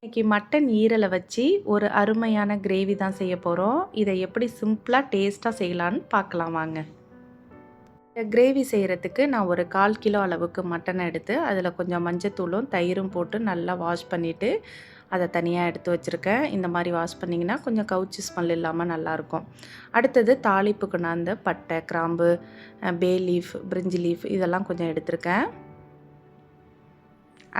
இன்னைக்கு மட்டன் ஈரலை வச்சு ஒரு அருமையான கிரேவி தான் செய்ய போகிறோம். இதை எப்படி சிம்பிளாக டேஸ்ட்டாக செய்யலான்னு பார்க்கலாம் வாங்க. இந்த கிரேவி செய்கிறதுக்கு நான் ஒரு 1/4 கிலோ அளவுக்கு மட்டன் எடுத்து அதில் கொஞ்சம் மஞ்சத்தூளும் தயிரும் போட்டு நல்லா வாஷ் பண்ணிவிட்டு அதை தனியாக எடுத்து வச்சுருக்கேன். இந்த மாதிரி வாஷ் பண்ணிங்கன்னா கொஞ்சம் கவுச்சி ஸ்மெல் இல்லாமல் நல்லாயிருக்கும். அடுத்தது தாளிப்புக்கு நான் இந்த பட்டை, கிராம்பு, பே லீஃப், பிரிஞ்சி லீஃப் இதெல்லாம் கொஞ்சம் எடுத்திருக்கேன்.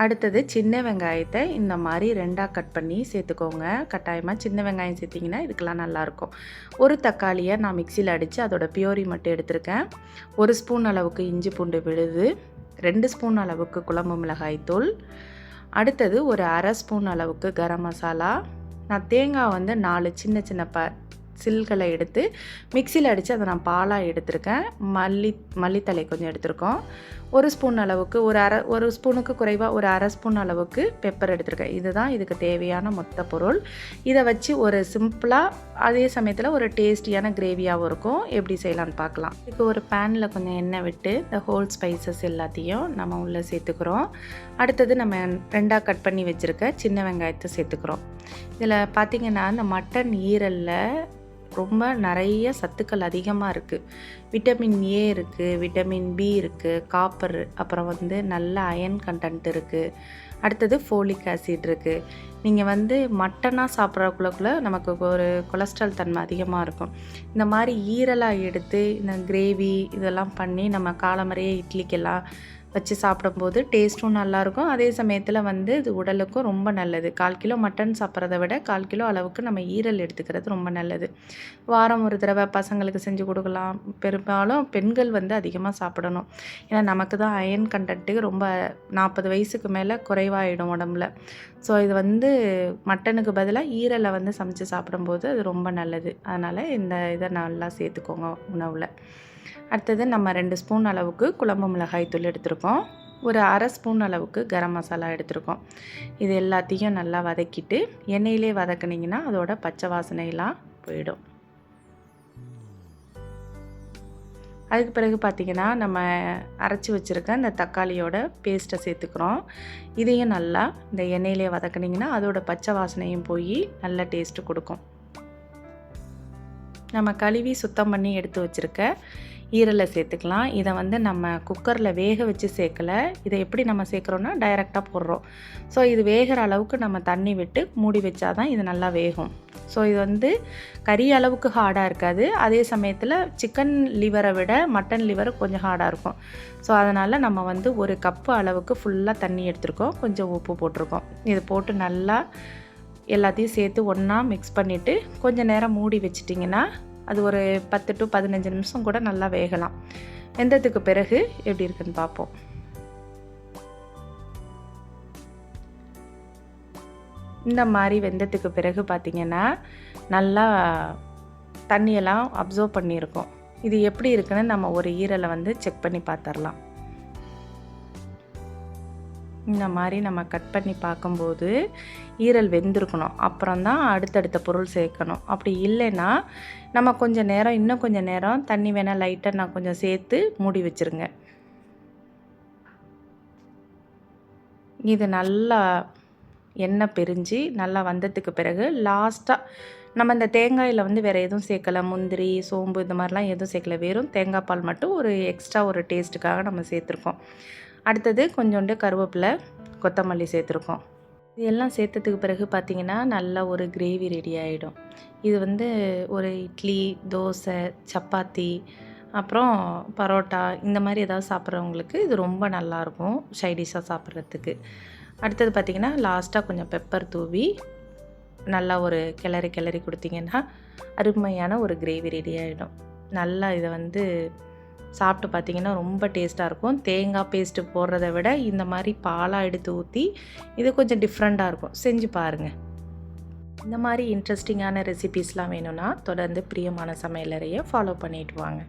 அடுத்தது சின்ன வெங்காயத்தை இந்த மாதிரி 2ஆக கட் பண்ணி சேர்த்துக்கோங்க. கட்டாயமாக சின்ன வெங்காயம் சேர்த்திங்கன்னா இதுக்கெல்லாம் நல்லாயிருக்கும். ஒரு தக்காளியை நான் மிக்சியில் அடித்து அதோட பியூரி மட்டும் எடுத்திருக்கேன். 1 ஸ்பூன் அளவுக்கு இஞ்சி பூண்டு விழுது, 2 ஸ்பூன் அளவுக்கு குழம்பு மிளகாய்த்தூள், அடுத்தது ஒரு 1/2 ஸ்பூன் அளவுக்கு கரம் மசாலா. நான் தேங்காய் வந்து 4 சின்ன சின்ன சில்களை எடுத்து மிக்சியில் அடித்து அதை நான் பாலாக எடுத்திருக்கேன். மல்லித்தலை கொஞ்சம் எடுத்திருக்கோம். 1 ஸ்பூன் அளவுக்கு ஒரு ஸ்பூனுக்கு குறைவாக ஒரு 1/2 ஸ்பூன் அளவுக்கு பெப்பர் எடுத்திருக்கேன். இதுதான் இதுக்கு தேவையான மொத்த பொருள். இதை வச்சு ஒரு சிம்பிளாக அதே சமயத்தில் ஒரு டேஸ்டியான கிரேவியாகவும் இருக்கும். எப்படி செய்யலான்னு பார்க்கலாம். இதுக்கு ஒரு பேனில் கொஞ்சம் எண்ணெய் விட்டு இந்த ஹோல் ஸ்பைசஸ் எல்லாத்தையும் நம்ம உள்ளே சேர்த்துக்கிறோம். அடுத்தது நம்ம 2ஆக கட் பண்ணி வச்சுருக்க சின்ன வெங்காயத்தை சேர்த்துக்கிறோம். இதில் பார்த்திங்கன்னா இந்த மட்டன் ஈரலில் ரொம்ப நிறைய சத்துக்கள் அதிகமாக இருக்குது. விட்டமின் ஏ இருக்குது, விட்டமின் பி இருக்குது, காப்பர், அப்புறம் வந்து நல்ல அயன் கண்டென்ட் இருக்குது. அடுத்தது ஃபோலிக் ஆசிட் இருக்குது. நீங்கள் வந்து மட்டனாக சாப்பிட்றக்குள்ளக்குள்ளே நமக்கு ஒரு கொலஸ்ட்ரால் தன்மை அதிகமாக இருக்கும். இந்த மாதிரி ஈரலாக எடுத்து இந்த கிரேவி இதெல்லாம் பண்ணி நம்ம காலம்பறையே இட்லிக்கெல்லாம் வச்சு சாப்பிடும்போது டேஸ்ட்டும் நல்லாயிருக்கும். அதே சமயத்தில் வந்து இது உடலுக்கும் ரொம்ப நல்லது. 1/4 கிலோ மட்டன் சாப்பிட்றத விட 1/4 கிலோ அளவுக்கு நம்ம ஈரல் எடுத்துக்கிறது ரொம்ப நல்லது. வாரம் ஒரு தடவை பசங்களுக்கு செஞ்சு கொடுக்கலாம். பெரும்பாலும் பெண்கள் வந்து அதிகமாக சாப்பிடணும். ஏன்னா நமக்கு தான் அயன் கண்டென்ட்டு ரொம்ப 40 வயசுக்கு மேலே குறைவாயிடும் உடம்புல. ஸோ இது வந்து மட்டனுக்கு பதிலாக ஈரலை வந்து சமைச்சு சாப்பிடும்போது அது ரொம்ப நல்லது. அதனால் இந்த இதை நல்லா சேர்த்துக்கோங்க உணவில். அடுத்தது நம்ம 2 ஸ்பூன் அளவுக்கு குழம்பு மிளகாய்த்தூள் எடுத்திருக்கோம். ஒரு 1/2 ஸ்பூன் அளவுக்கு கரம் மசாலா எடுத்திருக்கோம். இது எல்லாத்தையும் நல்லா வதக்கிட்டு எண்ணெயிலே வதக்குனிங்கன்னா அதோட பச்சை வாசனையெல்லாம் போயிடும். அதுக்கு பிறகு பார்த்திங்கன்னா நம்ம அரைச்சி வச்சுருக்க இந்த தக்காளியோட பேஸ்ட்டை சேர்த்துக்கிறோம். இதையும் நல்லா இந்த எண்ணெயிலே வதக்குனிங்கன்னா அதோட பச்சை வாசனையும் போய் நல்ல டேஸ்ட்டு கொடுக்கும். நம்ம கழுவி சுத்தம் பண்ணி எடுத்து வச்சுருக்க ஈரலை சேர்த்துக்கலாம். இதை வந்து நம்ம குக்கரில் வேக வச்சு சேர்க்கலை. இதை எப்படி நம்ம சேர்க்குறோன்னா டைரெக்டாக போடுறோம். ஸோ இது வேகிற அளவுக்கு நம்ம தண்ணி விட்டு மூடி வச்சா தான் இது நல்லா வேகும். ஸோ இது வந்து கறி அளவுக்கு ஹார்டாக இருக்காது. அதே சமயத்தில் சிக்கன் லிவரை விட மட்டன் லிவர் கொஞ்சம் ஹார்டாக இருக்கும். ஸோ அதனால் நம்ம வந்து 1 கப்பு அளவுக்கு ஃபுல்லாக தண்ணி எடுத்துருக்கோம். கொஞ்சம் உப்பு போட்டிருக்கோம். இது போட்டு நல்லா எல்லாத்தையும் சேர்த்து ஒன்றா மிக்ஸ் பண்ணிவிட்டு கொஞ்சம் நேரம் மூடி வச்சிட்டிங்கன்னா அது ஒரு 10 to 15 நிமிஷம் கூட நல்லா வேகலாம். வெந்ததுக்கு பிறகு எப்படி இருக்குன்னு பார்ப்போம். இந்த மாதிரி வெந்ததுக்கு பிறகு பார்த்திங்கன்னா நல்லா தண்ணியெல்லாம் அப்சர்வ் பண்ணியிருக்கோம். இது எப்படி இருக்குன்னு நம்ம ஒரு ஈரலை வந்து செக் பண்ணி பார்த்துடலாம். இந்த மாதிரி நம்ம கட் பண்ணி பார்க்கும்போது ஈரல் வெந்திருக்கணும். அப்புறம் தான் அடுத்தடுத்த பொருள் சேர்க்கணும். அப்படி இல்லைன்னா நம்ம இன்னும் கொஞ்சம் நேரம் தண்ணி வேணால் லைட்டாக நான் கொஞ்சம் சேர்த்து மூடி வச்சுருங்க. இது நல்லா எண்ணெய் பிரிஞ்சு நல்லா வந்ததுக்கு பிறகு லாஸ்ட்டாக நம்ம இந்த தேங்காயில் வந்து வேறு எதுவும் சேர்க்கலை. முந்திரி, சோம்பு இந்த மாதிரிலாம் எதுவும் சேர்க்கலை. வெறும் தேங்காய் பால் மட்டும் ஒரு எக்ஸ்ட்ரா ஒரு டேஸ்ட்டுக்காக நம்ம சேர்த்துருக்கோம். அடுத்தது கொஞ்சோண்டு கருவேப்பிலை, கொத்தமல்லி சேர்த்துருக்கோம். இது எல்லாம் சேர்த்ததுக்கு பிறகு பார்த்திங்கன்னா நல்லா ஒரு கிரேவி ரெடி ஆகிடும். இது வந்து ஒரு இட்லி, தோசை, சப்பாத்தி, அப்புறம் பரோட்டா இந்த மாதிரி ஏதாவது சாப்பிட்றவங்களுக்கு இது ரொம்ப நல்லாயிருக்கும் சைடிஷாக சாப்பிட்றதுக்கு. அடுத்தது பார்த்திங்கன்னா லாஸ்ட்டாக கொஞ்சம் பெப்பர் தூவி நல்லா ஒரு கிளறி கொடுத்திங்கன்னா அருமையான ஒரு கிரேவி ரெடி ஆகிடும். நல்லா இதை வந்து சாப்பிட்டு பார்த்திங்கன்னா ரொம்ப டேஸ்ட்டாக இருக்கும். தேங்காய் பேஸ்ட்டு போடுறத விட இந்த மாதிரி பாலாக எடுத்து ஊற்றி இது கொஞ்சம் டிஃப்ரெண்ட்டாக இருக்கும். செஞ்சு பாருங்கள். இந்த மாதிரி இன்ட்ரெஸ்டிங்கான ரெசிபீஸ்லாம் வேணும்னா தொடர்ந்து பிரியமான சமையலறையை ஃபாலோ பண்ணிட்டு வாங்க.